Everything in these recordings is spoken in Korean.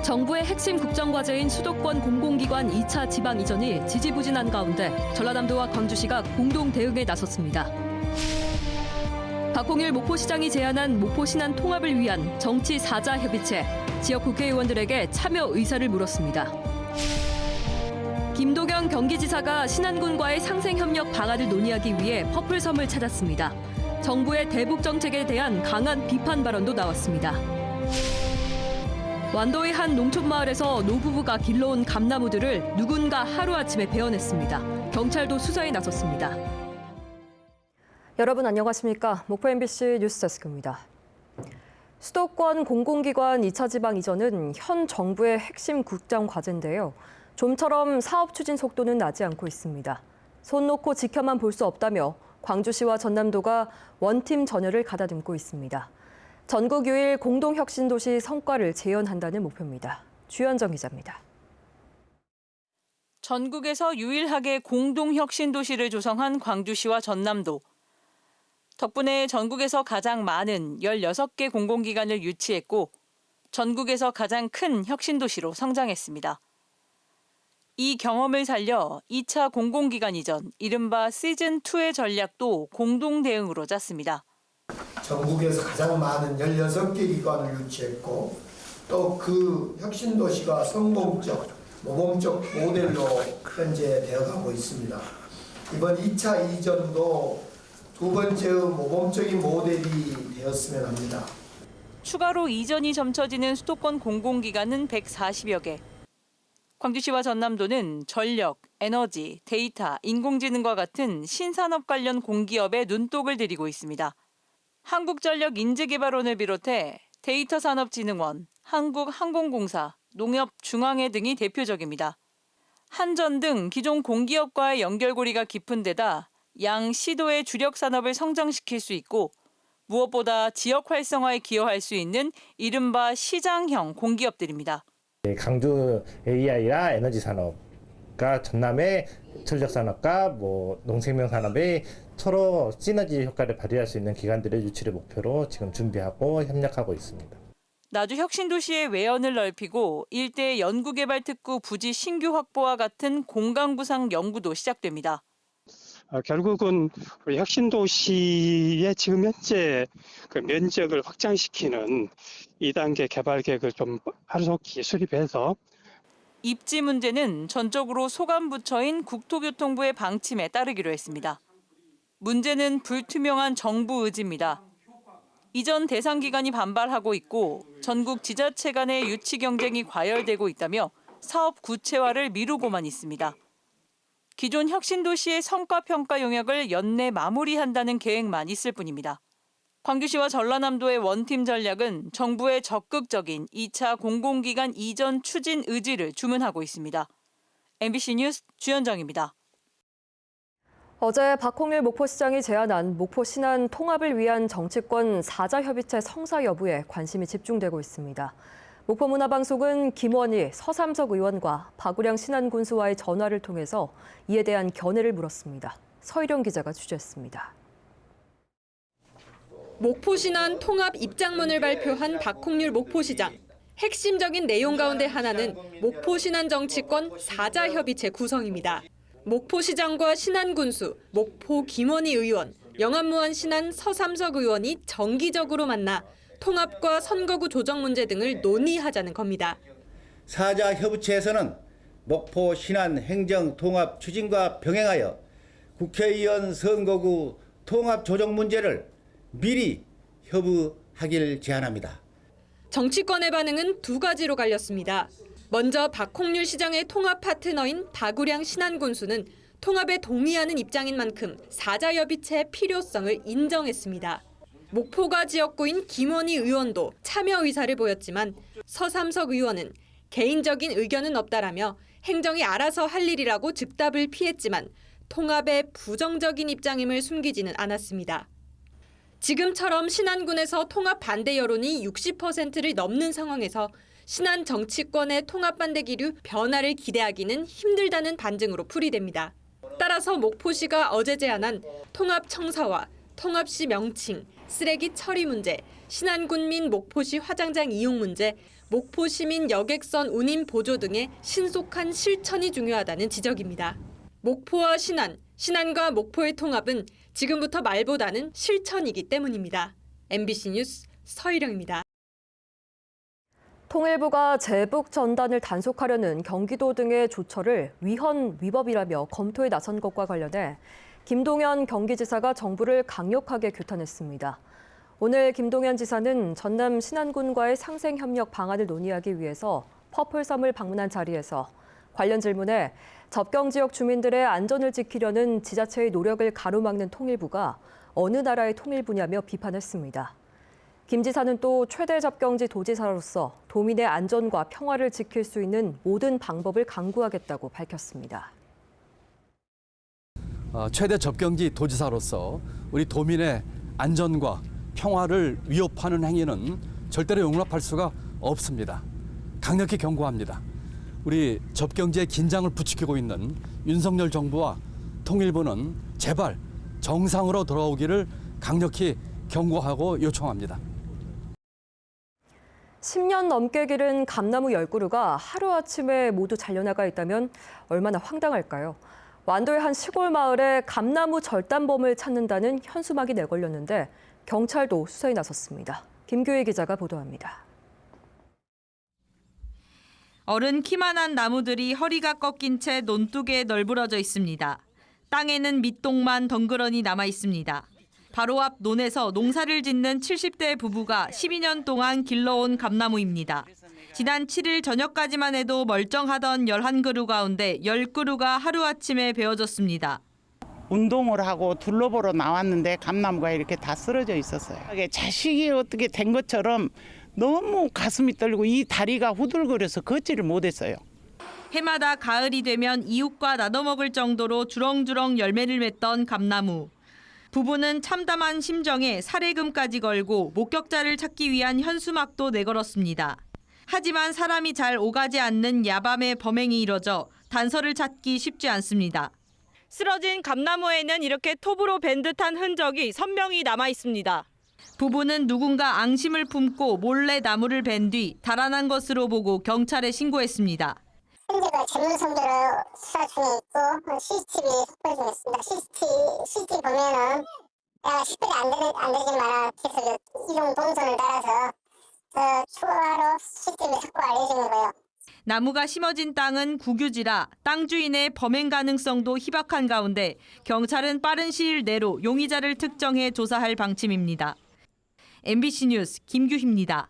정부의 핵심 국정과제인 수도권 공공기관 2차 지방 이전이 지지부진한 가운데 전라남도와 광주시가 공동 대응에 나섰습니다. 박홍일 목포시장이 제안한 목포 신안 통합을 위한 정치 사자 협의체, 지역 국회의원들에게 참여 의사를 물었습니다. 김도경 경기지사가 신안군과의 상생협력 방안을 논의하기 위해 퍼플섬을 찾았습니다. 정부의 대북 정책에 대한 강한 비판 발언도 나왔습니다. 완도의 한 농촌마을에서 노부부가 길러온 감나무들을 누군가 하루아침에 베어냈습니다. 경찰도 수사에 나섰습니다. 여러분 안녕하십니까? 목포 MBC 뉴스데스크입니다. 수도권 공공기관 2차 지방 이전은 현 정부의 핵심 국정 과제인데요. 좀처럼 사업 추진 속도는 나지 않고 있습니다. 손 놓고 지켜만 볼 수 없다며 광주시와 전남도가 원팀 전열을 가다듬고 있습니다. 전국 유일 공동혁신도시 성과를 재현한다는 목표입니다. 주현정 기자입니다. 전국에서 유일하게 공동혁신도시를 조성한 광주시와 전남도. 덕분에 전국에서 가장 많은 16개 공공기관을 유치했고 전국에서 가장 큰 혁신도시로 성장했습니다. 이 경험을 살려 2차 공공기관 이전, 이른바 시즌2의 전략도 공동 대응으로 짰습니다. 전국에서 가장 많은 16개 기관을 유치했고 또 그 혁신도시가 성공적, 모범적 모델로 현재 되어가고 있습니다. 이번 2차 이전도 두 번째의 모범적인 모델이 되었으면 합니다. 추가로 이전이 점쳐지는 수도권 공공기관은 140여 개. 광주시와 전남도는 전력, 에너지, 데이터, 인공지능과 같은 신산업 관련 공기업에 눈독을 들이고 있습니다. 한국전력인재개발원을 비롯해 데이터산업진흥원, 한국항공공사, 농협중앙회 등이 대표적입니다. 한전 등 기존 공기업과의 연결고리가 깊은 데다 양 시도의 주력 산업을 성장시킬 수 있고 무엇보다 지역 활성화에 기여할 수 있는 이른바 시장형 공기업들입니다. 강주 AI라 에너지 산업과 전남의 전력 산업과 농생명 산업의 서로 시너지 효과를 발휘할 수 있는 기관들의 유치를 목표로 지금 준비하고 협력하고 있습니다. 나주 혁신도시의 외연을 넓히고 일대 연구개발특구 부지 신규 확보와 같은 공간구상 연구도 시작됩니다. 결국은 우리 혁신도시의 지금 현재 그 면적을 확장시키는 2단계 개발 계획을 좀 하루속히 수립해서 입지 문제는 전적으로 소관부처인 국토교통부의 방침에 따르기로 했습니다. 문제는 불투명한 정부 의지입니다. 이전 대상 기관이 반발하고 있고 전국 지자체 간의 유치 경쟁이 과열되고 있다며 사업 구체화를 미루고만 있습니다. 기존 혁신도시의 성과평가 용역을 연내 마무리한다는 계획만 있을 뿐입니다. 광주시와 전라남도의 원팀 전략은 정부의 적극적인 2차 공공기관 이전 추진 의지를 주문하고 있습니다. MBC 뉴스 주현정입니다. 어제 박홍일 목포시장이 제안한 목포 신안 통합을 위한 정치권 사자협의체 성사 여부에 관심이 집중되고 있습니다. 목포문화방송은 김원희, 서삼석 의원과 박우량 신안군수와의 전화를 통해서 이에 대한 견해를 물었습니다. 서희령 기자가 취재했습니다. 목포 신안 통합 입장문을 발표한 박홍일 목포시장. 핵심적인 내용 가운데 하나는 목포 신안 정치권 사자협의체 구성입니다. 목포시장과 신안군수, 목포 김원희 의원, 영암무안 신안 서삼석 의원이 정기적으로 만나 통합과 선거구 조정 문제 등을 논의하자는 겁니다. 사자협의체에서는 목포 신안 행정 통합 추진과 병행하여 국회의원 선거구 통합 조정 문제를 미리 협의하길 제안합니다. 정치권의 반응은 두 가지로 갈렸습니다. 먼저 박홍일 시장의 통합 파트너인 박우량 신안군수는 통합에 동의하는 입장인 만큼 사자협의체의 필요성을 인정했습니다. 목포가 지역구인 김원희 의원도 참여 의사를 보였지만 서삼석 의원은 개인적인 의견은 없다라며 행정이 알아서 할 일이라고 즉답을 피했지만 통합에 부정적인 입장임을 숨기지는 않았습니다. 지금처럼 신안군에서 통합 반대 여론이 60%를 넘는 상황에서 신안 정치권의 통합 반대 기류 변화를 기대하기는 힘들다는 반증으로 풀이됩니다. 따라서 목포시가 어제 제안한 통합 청사와 통합시 명칭, 쓰레기 처리 문제, 신안군민 목포시 화장장 이용 문제, 목포시민 여객선 운임 보조 등의 신속한 실천이 중요하다는 지적입니다. 목포와 신안, 신안과 목포의 통합은 지금부터 말보다는 실천이기 때문입니다. MBC 뉴스 서희령입니다. 통일부가 제북 전단을 단속하려는 경기도 등의 조처를 위헌 위법이라며 검토에 나선 것과 관련해 김동연 경기지사가 정부를 강력하게 규탄했습니다. 오늘 김동연 지사는 전남 신안군과의 상생협력 방안을 논의하기 위해서 퍼플섬을 방문한 자리에서 관련 질문에 접경 지역 주민들의 안전을 지키려는 지자체의 노력을 가로막는 통일부가 어느 나라의 통일부냐며 비판했습니다. 김 지사는 또 최대 접경지 도지사로서 도민의 안전과 평화를 지킬 수 있는 모든 방법을 강구하겠다고 밝혔습니다. 최대 접경지 도지사로서 우리 도민의 안전과 평화를 위협하는 행위는 절대로 용납할 수가 없습니다. 강력히 경고합니다. 우리 접경지의 긴장을 부추기고 있는 윤석열 정부와 통일부는 제발 정상으로 돌아오기를 강력히 경고하고 요청합니다. 10년 넘게 기른 감나무 10그루가 하루아침에 모두 잘려나가 있다면 얼마나 황당할까요? 완도의 한 시골 마을에 감나무 절단범을 찾는다는 현수막이 내걸렸는데 경찰도 수사에 나섰습니다. 김규희 기자가 보도합니다. 어른 키만한 나무들이 허리가 꺾인 채 논둑에 널브러져 있습니다. 땅에는 밑동만 덩그러니 남아 있습니다. 바로 앞 논에서 농사를 짓는 70대 부부가 12년 동안 길러온 감나무입니다. 지난 7일 저녁까지만 해도 멀쩡하던 11그루 가운데 10그루가 하루아침에 베어졌습니다. 운동을 하고 둘러보러 나왔는데 감나무가 이렇게 다 쓰러져 있었어요. 자식이 어떻게 된 것처럼 너무 가슴이 떨리고 이 다리가 후들거려서 걷지를 못했어요. 해마다 가을이 되면 이웃과 나눠 먹을 정도로 주렁주렁 열매를 맺던 감나무. 부부는 참담한 심정에 살해금까지 걸고 목격자를 찾기 위한 현수막도 내걸었습니다. 하지만 사람이 잘 오가지 않는 야밤에 범행이 이뤄져 단서를 찾기 쉽지 않습니다. 쓰러진 감나무에는 이렇게 톱으로 벤 듯한 흔적이 선명히 남아 있습니다. 부부는 누군가 앙심을 품고 몰래 나무를 벤 뒤 달아난 것으로 보고 경찰에 신고했습니다. 현재가 재물손괴로 수사 중에 있고 CCTV 확보 중에 있습니다. CCTV 보면은 식별이 안 되지만 계속 이동 동선을 따라서 추가로 CCTV 확보 알려주고요. 나무가 심어진 땅은 국유지라 땅 주인의 범행 가능성도 희박한 가운데 경찰은 빠른 시일 내로 용의자를 특정해 조사할 방침입니다. MBC 뉴스 김규희입니다.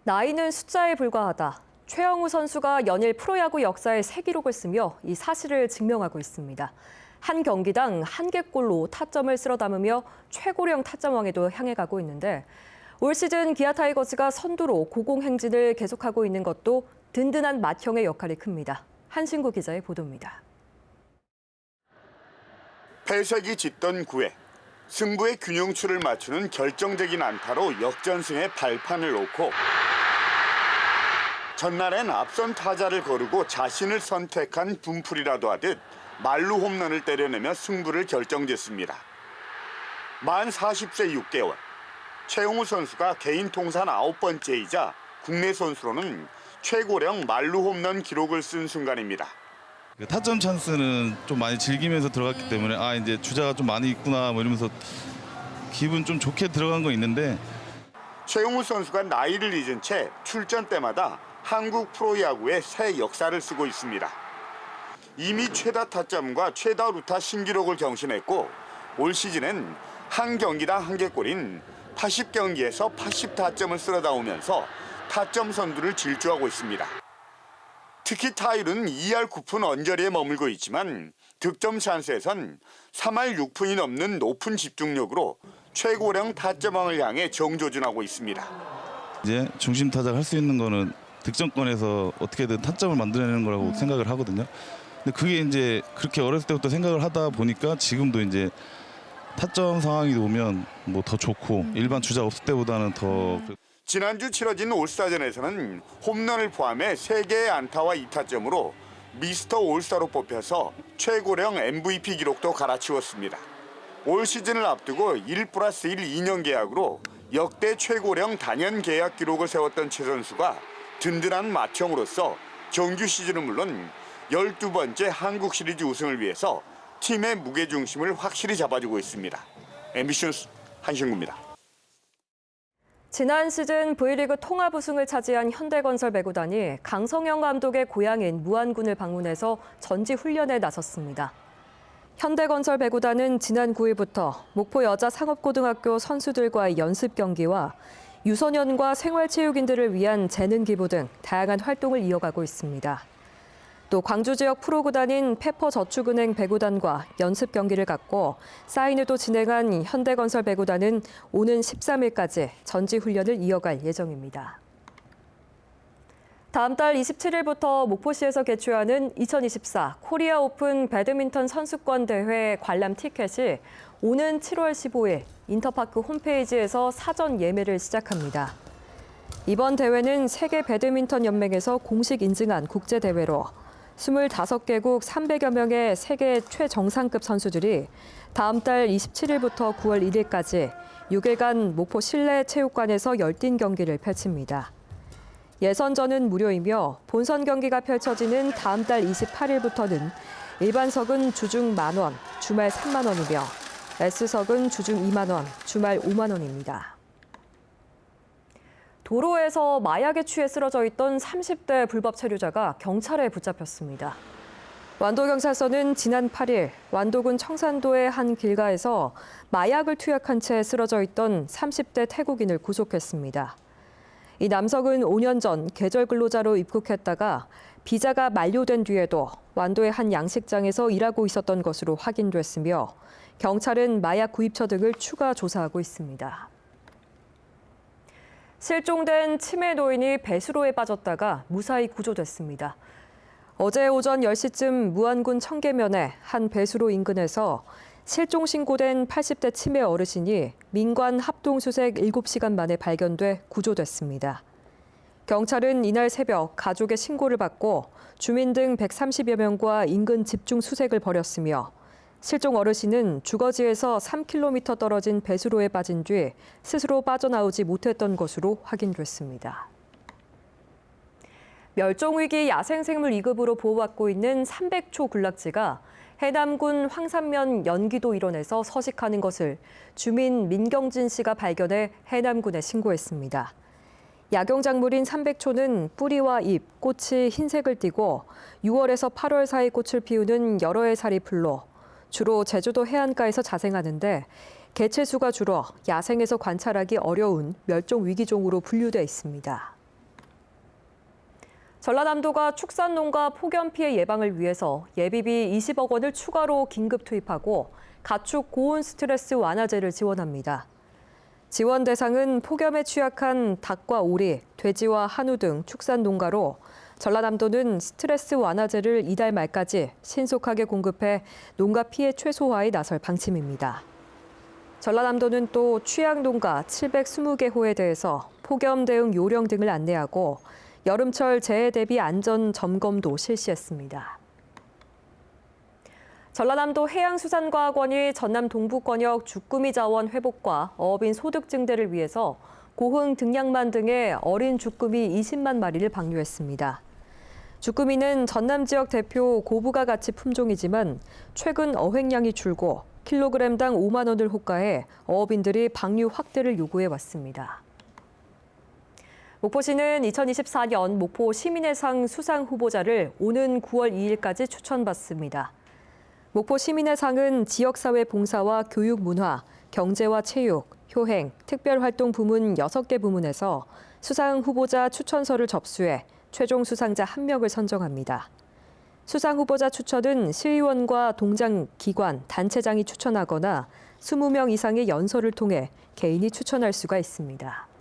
나이는 숫자에 불과하다. 최영우 선수가 연일 프로야구 역사에 새 기록을 쓰며 이 사실을 증명하고 있습니다. 한 경기당 1개골로 타점을 쓸어 담으며 최고령 타점왕에도 향해 가고 있는데 올 시즌 기아 타이거즈가 선두로 고공행진을 계속하고 있는 것도 든든한 맏형의 역할이 큽니다. 한신구 기자의 보도입니다. 패색이 짙던 9회, 승부의 균형추를 맞추는 결정적인 안타로 역전승의 발판을 놓고 전날엔 앞선 타자를 거르고 자신을 선택한 분풀이라도 하듯 말루 홈런을 때려내며 승부를 결정짓습니다. 만 40세 6개월, 최용우 선수가 개인 통산 9번째이자 국내 선수로는 최고령 말루 홈런 기록을 쓴 순간입니다. 타점 찬스는 좀 많이 즐기면서 들어갔기 때문에 이제 주자가 좀 많이 있구나 이러면서 기분 좀 좋게 들어간 건 있는데 최용우 선수가 나이를 잊은 채 출전 때마다 한국 프로야구의 새 역사를 쓰고 있습니다. 이미 최다 타점과 최다 루타 신기록을 경신했고 올 시즌엔 한 경기당 1개골인 80경기에서 80타점을 쓸어다오면서 타점 선두를 질주하고 있습니다. 특히 타율은 2할 9푼 언저리에 머물고 있지만 득점 찬스에선 3할 6푼이 넘는 높은 집중력으로 최고령 타점왕을 향해 정조준하고 있습니다. 이제 중심 타자가 할 수 있는 거는 득점권에서 어떻게든 타점을 만들어내는 거라고 생각을 하거든요. 근데 그게 이제 그렇게 어렸을 때부터 생각을 하다 보니까 지금도 이제 타점 상황이 오면 뭐 더 좋고 일반 주자 없을 때보다는 더. 지난주 치러진 올스타전에서는 홈런을 포함해 3개의 안타와 2타점으로 미스터 올스타로 뽑혀서 최고령 MVP 기록도 갈아치웠습니다. 올 시즌을 앞두고 1+1 2년 계약으로 역대 최고령 단연 계약 기록을 세웠던 최 선수가 든든한 맏형으로서 정규 시즌은 물론 12번째 한국 시리즈 우승을 위해서 팀의 무게중심을 확실히 잡아주고 있습니다. MBC 뉴스 한신구입니다. 지난 시즌 V리그 통합 우승을 차지한 현대건설 배구단이 강성영 감독의 고향인 무안군을 방문해서 전지 훈련에 나섰습니다. 현대건설 배구단은 지난 9일부터 목포 여자상업고등학교 선수들과의 연습 경기와 유소년과 생활체육인들을 위한 재능 기부 등 다양한 활동을 이어가고 있습니다. 또 광주 지역 프로구단인 페퍼저축은행 배구단과 연습 경기를 갖고 사인회도 진행한 현대건설 배구단은 오는 13일까지 전지 훈련을 이어갈 예정입니다. 다음 달 27일부터 목포시에서 개최하는 2024 코리아 오픈 배드민턴 선수권 대회 관람 티켓이 오는 7월 15일 인터파크 홈페이지에서 사전 예매를 시작합니다. 이번 대회는 세계 배드민턴 연맹에서 공식 인증한 국제대회로 25개국 300여 명의 세계 최정상급 선수들이 다음 달 27일부터 9월 1일까지 6일간 목포 실내 체육관에서 열띤 경기를 펼칩니다. 예선전은 무료이며 본선 경기가 펼쳐지는 다음 달 28일부터는 일반석은 주중 10,000원, 주말 30,000원이며 S석은 주중 20,000원, 주말 50,000원입니다. 도로에서 마약에 취해 쓰러져 있던 30대 불법 체류자가 경찰에 붙잡혔습니다. 완도경찰서는 지난 8일 완도군 청산도의 한 길가에서 마약을 투약한 채 쓰러져 있던 30대 태국인을 구속했습니다. 이 남성은 5년 전 계절 근로자로 입국했다가 비자가 만료된 뒤에도 완도의 한 양식장에서 일하고 있었던 것으로 확인됐으며 경찰은 마약 구입처 등을 추가 조사하고 있습니다. 실종된 치매 노인이 배수로에 빠졌다가 무사히 구조됐습니다. 어제 오전 10시쯤 무안군 청계면의 한 배수로 인근에서 실종 신고된 80대 치매 어르신이 민관 합동수색 7시간 만에 발견돼 구조됐습니다. 경찰은 이날 새벽 가족의 신고를 받고 주민 등 130여 명과 인근 집중 수색을 벌였으며 실종 어르신은 주거지에서 3km 떨어진 배수로에 빠진 뒤 스스로 빠져나오지 못했던 것으로 확인됐습니다. 멸종위기 야생생물 2급으로 보호받고 있는 삼백초 군락지가 해남군 황산면 연기도 일원에서 서식하는 것을 주민 민경진 씨가 발견해 해남군에 신고했습니다. 약용작물인 삼백초는 뿌리와 잎, 꽃이 흰색을 띠고 6월에서 8월 사이 꽃을 피우는 여러 해 살이 풀로 주로 제주도 해안가에서 자생하는데 개체수가 줄어 야생에서 관찰하기 어려운 멸종위기종으로 분류돼 있습니다. 전라남도가 축산농가 폭염 피해 예방을 위해서 예비비 20억 원을 추가로 긴급 투입하고 가축 고온 스트레스 완화제를 지원합니다. 지원 대상은 폭염에 취약한 닭과 오리, 돼지와 한우 등 축산농가로 전라남도는 스트레스 완화제를 이달 말까지 신속하게 공급해 농가 피해 최소화에 나설 방침입니다. 전라남도는 또 취약농가 720개 호에 대해서 폭염 대응 요령 등을 안내하고 여름철 재해 대비 안전 점검도 실시했습니다. 전라남도 해양수산과학원이 전남 동부권역 주꾸미 자원 회복과 어업인 소득 증대를 위해서 고흥 등량만 등의 어린 주꾸미 20만 마리를 방류했습니다. 주꾸미는 전남 지역 대표 고부가 가치 품종이지만 최근 어획량이 줄고 킬로그램당 5만 원을 호가해 어업인들이 방류 확대를 요구해 왔습니다. 목포시는 2024년 목포 시민의 상 수상 후보자를 오는 9월 2일까지 추천받습니다. 목포 시민의 상은 지역사회 봉사와 교육 문화, 경제와 체육, 효행, 특별활동 부문 6개 부문에서 수상 후보자 추천서를 접수해 최종 수상자 1명을 선정합니다. 수상 후보자 추천은 시의원과 동장, 기관, 단체장이 추천하거나 20명 이상의 연설을 통해 개인이 추천할 수가 있습니다.